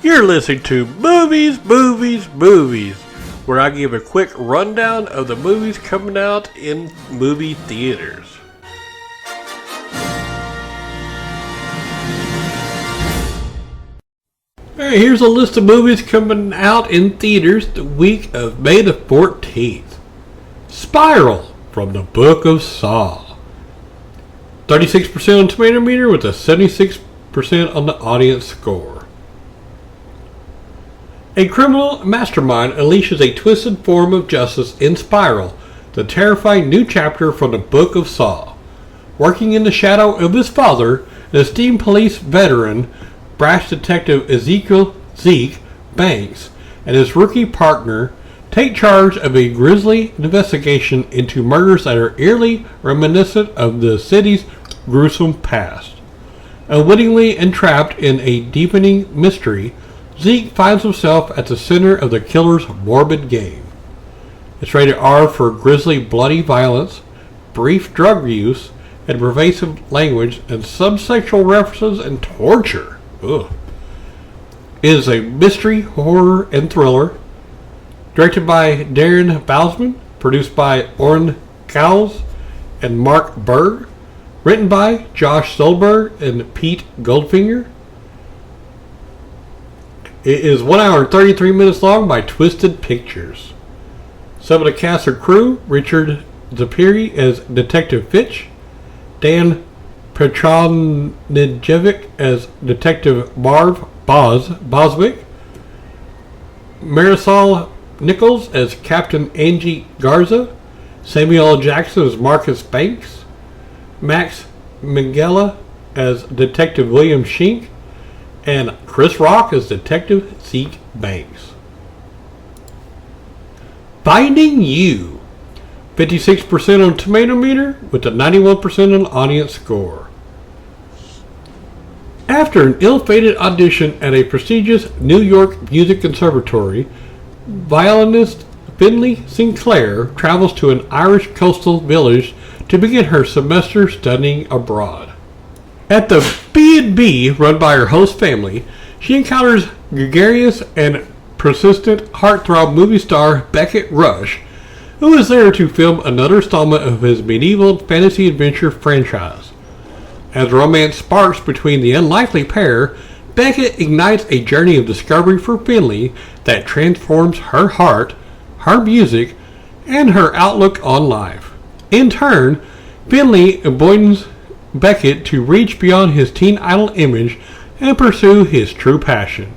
You're listening to Movies, where I give a quick rundown of the movies coming out in movie theaters. Alright, here's a list of movies coming out in theaters the week of May the 14th. Spiral, from the Book of Saw. 36% on Tomato Meter with a 76% on the audience score. A criminal mastermind unleashes a twisted form of justice in Spiral, the terrifying new chapter from the Book of Saw. Working in the shadow of his father, an esteemed police veteran, brash detective Zeke Banks, and his rookie partner take charge of a grisly investigation into murders that are eerily reminiscent of the city's gruesome past. Unwittingly entrapped in a deepening mystery, Zeke finds himself at the center of the killer's morbid game. It's rated R for grisly, bloody violence, brief drug use, and pervasive language and subsexual references and torture. Ugh. It is a mystery, horror, and thriller. Directed by Darren Bousman, produced by Orrin Cowles and Mark Berg. Written by Josh Stolberg and Pete Goldfinger. It is 1 hour and 33 minutes long by Twisted Pictures. Some of the cast and crew: Richard Zapiri as Detective Fitch, Dan Petronijevic as Detective Marv Boswick, Marisol Nichols as Captain Angie Garza, Samuel L. Jackson as Marcus Banks, Max Minghella as Detective William Shink, and Chris Rock as Detective Zeke Banks. Finding You, 56% on Tomato Meter with a 91% on audience score. After an ill-fated audition at a prestigious New York Music Conservatory, violinist Finley Sinclair travels to an Irish coastal village to begin her semester studying abroad. At the B&B run by her host family, she encounters gregarious and persistent heartthrob movie star Beckett Rush, who is there to film another installment of his medieval fantasy adventure franchise. As romance sparks between the unlikely pair, Beckett ignites a journey of discovery for Finley that transforms her heart, her music, and her outlook on life. In turn, Finley emboldens Beckett to reach beyond his teen idol image and pursue his true passion.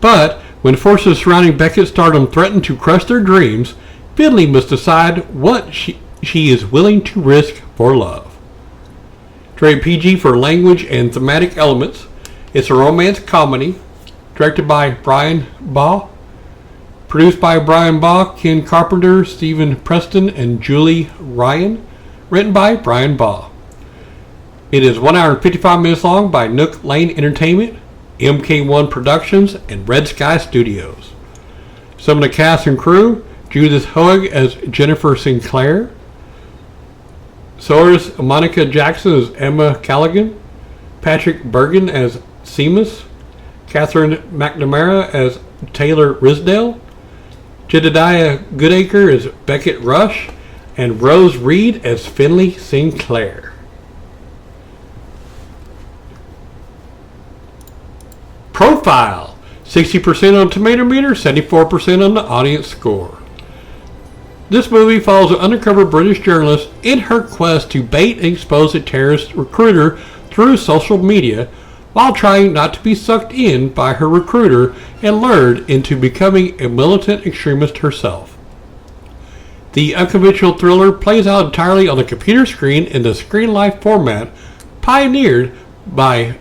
But when forces surrounding Beckett's stardom threaten to crush their dreams, Finley must decide what she is willing to risk for love. Rated PG for language and thematic elements, it's a romance comedy directed by Brian Baugh, produced by Brian Baugh, Ken Carpenter, Stephen Preston, and Julie Ryan, written by Brian Baugh. It is 1 hour and 55 minutes long by Nook Lane Entertainment, MK1 Productions, and Red Sky Studios. Some of the cast and crew: Judith Hoag as Jennifer Sinclair, Soares Monica Jackson as Emma Callaghan, Patrick Bergen as Seamus, Catherine McNamara as Taylor Risdale, Jedediah Goodacre as Beckett Rush, and Rose Reed as Finley Sinclair. Profile, 60% on Tomato Meter, 74% on the audience score. This movie follows an undercover British journalist in her quest to bait and expose a terrorist recruiter through social media, while trying not to be sucked in by her recruiter and lured into becoming a militant extremist herself. The unconventional thriller plays out entirely on the computer screen in the screen life format pioneered by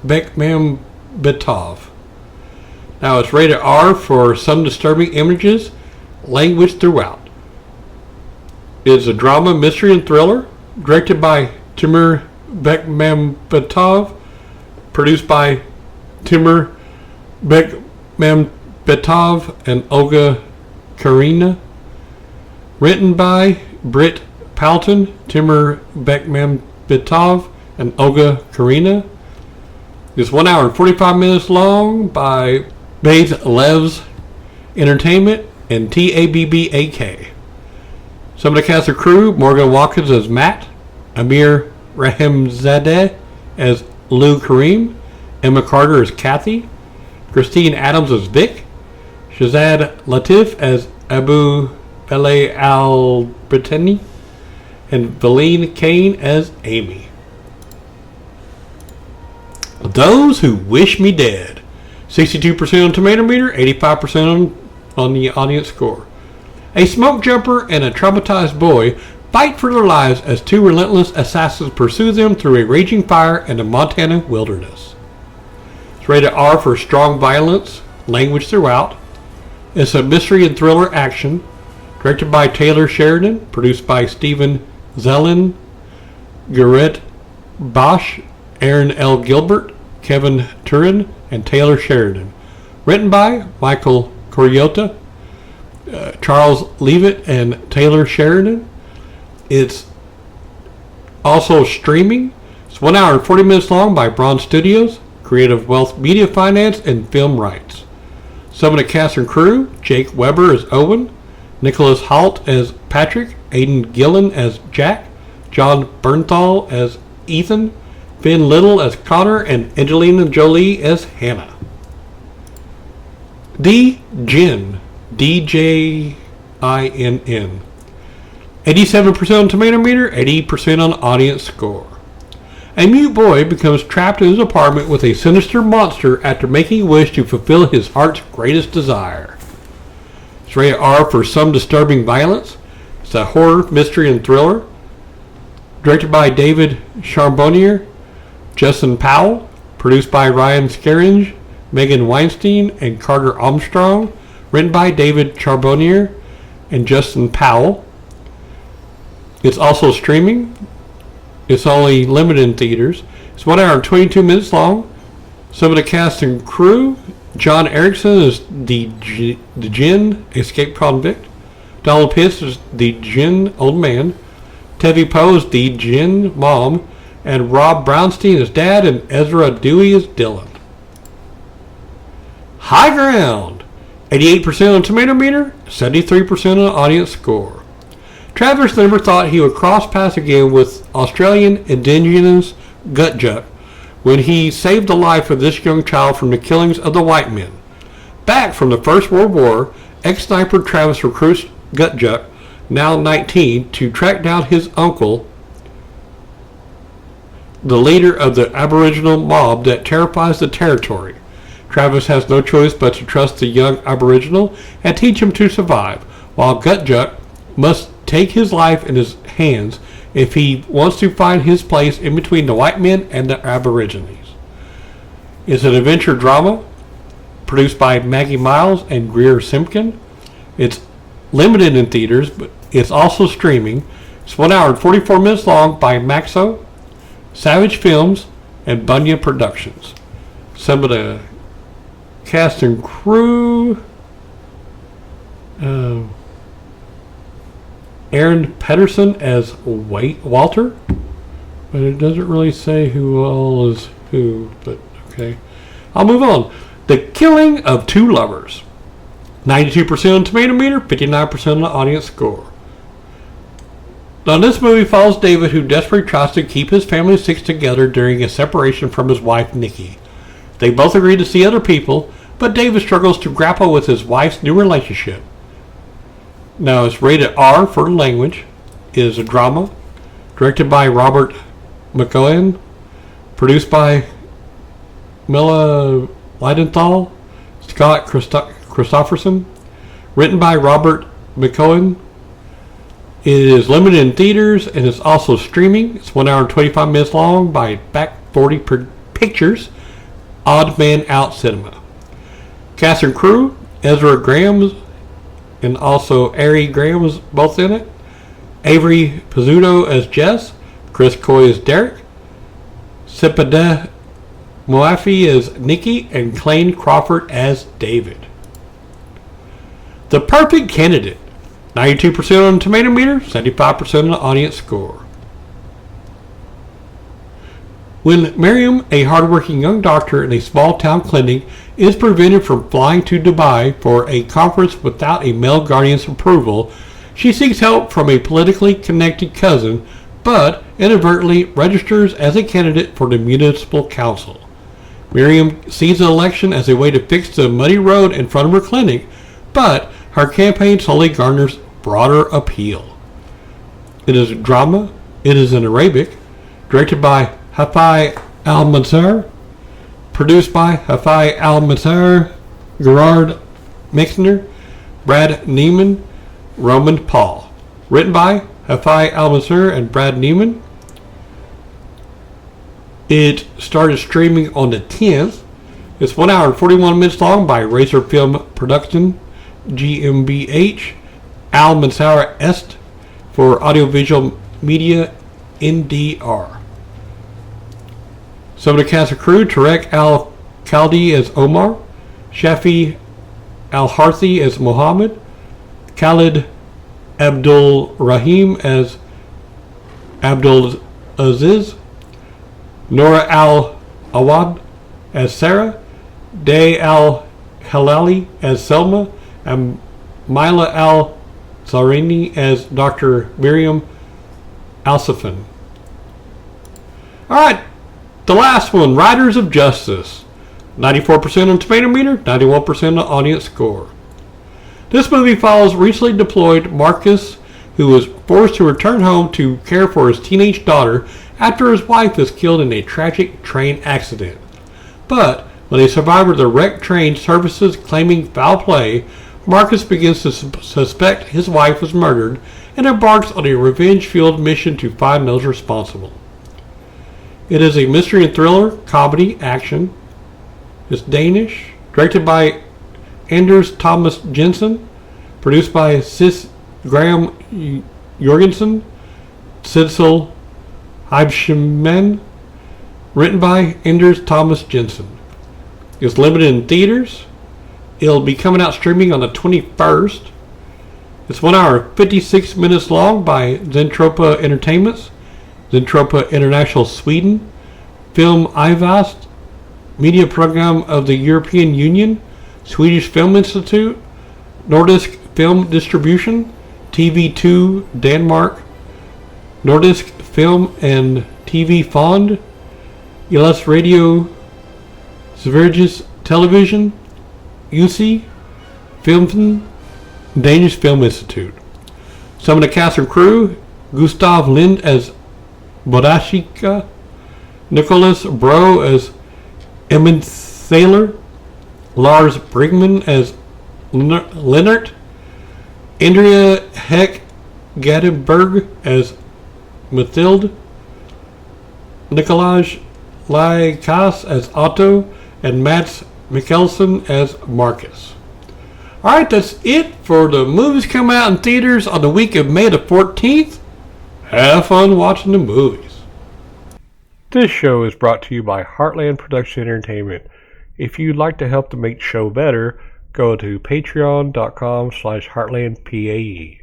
Bekmambetov. Now it's rated R for some disturbing images, language throughout. It is a drama, mystery, and thriller, directed by Timur Bekmambetov, produced by Timur Bekmambetov and Olga Karina, written by Britt Palton, Timur Bekmambetov, and Olga Karina, It's 1 hour and 45 minutes long by Bates Levs Entertainment and TABBAK. Some of the cast and crew: Morgan Watkins as Matt, Amir Rahimzadeh as Lou Kareem, Emma Carter as Kathy, Christine Adams as Vic, Shazad Latif as Abu Bele Al-Brittany, and Valine Kane as Amy. Those Who Wish Me Dead. 62% on Tomato Meter, 85% on the audience score. A smoke jumper and a traumatized boy fight for their lives as two relentless assassins pursue them through a raging fire in the Montana wilderness. It's rated R for strong violence, language throughout. It's a mystery and thriller action. Directed by Taylor Sheridan. Produced by Stephen Zellin, Garrett Bosch, Aaron L. Gilbert, Kevin Turin, and Taylor Sheridan. Written by Michael Coriota, Charles Leavitt, and Taylor Sheridan. It's also streaming. It's 1 hour and 40 minutes long by Braun Studios, Creative Wealth Media Finance, and Film Rights. Some of the cast and crew: Jake Weber as Owen, Nicholas Holt as Patrick, Aidan Gillen as Jack, John Bernthal as Ethan, Finn Little as Connor, and Angelina Jolie as Hannah. The Jinn, DJINN. 87% on Tomato Meter, 80% on audience score. A mute boy becomes trapped in his apartment with a sinister monster after making a wish to fulfill his heart's greatest desire. It's rated R for some disturbing violence. It's a horror, mystery, and thriller. Directed by David Charbonnier, Justin Powell. Produced by Ryan Scaringe, Megan Weinstein, and Carter Armstrong. Written by David Charbonnier and Justin Powell. It's also streaming. It's only limited in theaters. It's 1 hour and 22 minutes long. Some of the cast and crew: John Erickson is the Jinn, escaped convict. Donald Pitts is the Jinn, old man. Tevi Poe is the Jinn, mom. And Rob Brownstein is dad, and Ezra Dewey is Dylan. High Ground. 88% on Tomato Meter, 73% on audience score. Travis never thought he would cross paths again with Australian indigenous Gutjuk when he saved the life of this young child from the killings of the white men. Back from the First World War, ex-sniper Travis recruits Gutjuk, now 19, to track down his uncle, the leader of the Aboriginal mob that terrifies the territory. Travis has no choice but to trust the young Aboriginal and teach him to survive, while Gutjuk must take his life in his hands if he wants to find his place in between the white men and the Aborigines. It's an adventure drama produced by Maggie Miles and Greer Simpkin. It's limited in theaters, but it's also streaming. It's 1 hour and 44 minutes long by Maxo, Savage Films, and Bunya Productions. Some of the cast and crew: Aaron Pedersen as Walter, but it doesn't really say who all is who, but okay. I'll move on. The Killing of Two Lovers. 92% on Tomato Meter, 59% on the audience score. Now, this movie follows David, who desperately tries to keep his family of six together during a separation from his wife, Nikki. They both agree to see other people, but David struggles to grapple with his wife's new relationship. Now, it's rated R for language. It is a drama. Directed by Robert McCohen. Produced by Mila Leidenthal, Scott Christopherson. Written by Robert McCohen. It is limited in theaters and is also streaming. It's 1 hour and 25 minutes long by Back 40 Pictures, Odd Man Out Cinema. Cast and crew: Ezra Graham and also Ari Graham was both in it. Avery Pizzuto as Jess, Chris Coy as Derek, Sipade Moafi as Nikki, and Clayne Crawford as David. The Perfect Candidate. 92% on the Tomato Meter, 75% on the audience score. When Miriam, a hardworking young doctor in a small town clinic, is prevented from flying to Dubai for a conference without a male guardian's approval, she seeks help from a politically connected cousin, but inadvertently registers as a candidate for the municipal council. Miriam sees the election as a way to fix the muddy road in front of her clinic, but her campaign slowly garners broader appeal. It is a drama. It is in Arabic, directed by Hafai Al-Mansur, produced by Hafai Al-Mansur, Gerard Mixner, Brad Neiman, Roman Paul. Written by Hafai Al-Mansur and Brad Neiman. It started streaming on the 10th. It's 1 hour and 41 minutes long by Razor Film Production, GmbH, Al-Mansur Est, for Audiovisual Media, NDR. Some of the cast and crew: Tarek Al-Khaldi as Omar, Shafi Al-Harthi as Muhammad, Khalid Abdul Rahim as Abdul Aziz, Nora Al-Awad as Sarah, Day Al-Halali as Selma, and Mila Al-Zarini as Dr. Miriam Al-Safan. Alright, the last one, Riders of Justice. 94% on Tomato Meter, 91% on audience score. This movie follows recently deployed Marcus, who was forced to return home to care for his teenage daughter after his wife is killed in a tragic train accident. But when a survivor of the wrecked train surfaces claiming foul play, Marcus begins to suspect his wife was murdered and embarks on a revenge-fueled mission to find those responsible. It is a mystery and thriller, comedy, action. It's Danish, directed by Anders Thomas Jensen, produced by Sis Graham Jorgensen, Sidsel Heibschman, written by Anders Thomas Jensen. It's limited in theaters. It'll be coming out streaming on the 21st. It's 1 hour 56 minutes long by Zentropa Entertainments, Zentropa International Sweden, Film Ivast, Media Program of the European Union, Swedish Film Institute, Nordisk Film Distribution, TV2 Denmark, Nordisk Film and TV Fond, Elas Radio, Sveriges Television, UC, Filmfen, Danish Film Institute. Some of the cast and crew: Gustav Lind as Bodashika, Nicholas Bro as Emmett Saylor, Lars Brigman as Lennart, Andrea Heck Gadenberg as Mathilde, Nikolaj Lykas as Otto, and Mats Mikkelsen as Marcus. Alright, that's it for the movies coming out in theaters on the week of May the 14th. Have fun watching the movies. This show is brought to you by Heartland Production Entertainment. If you'd like to help to make the show better, go to patreon.com/heartlandpae.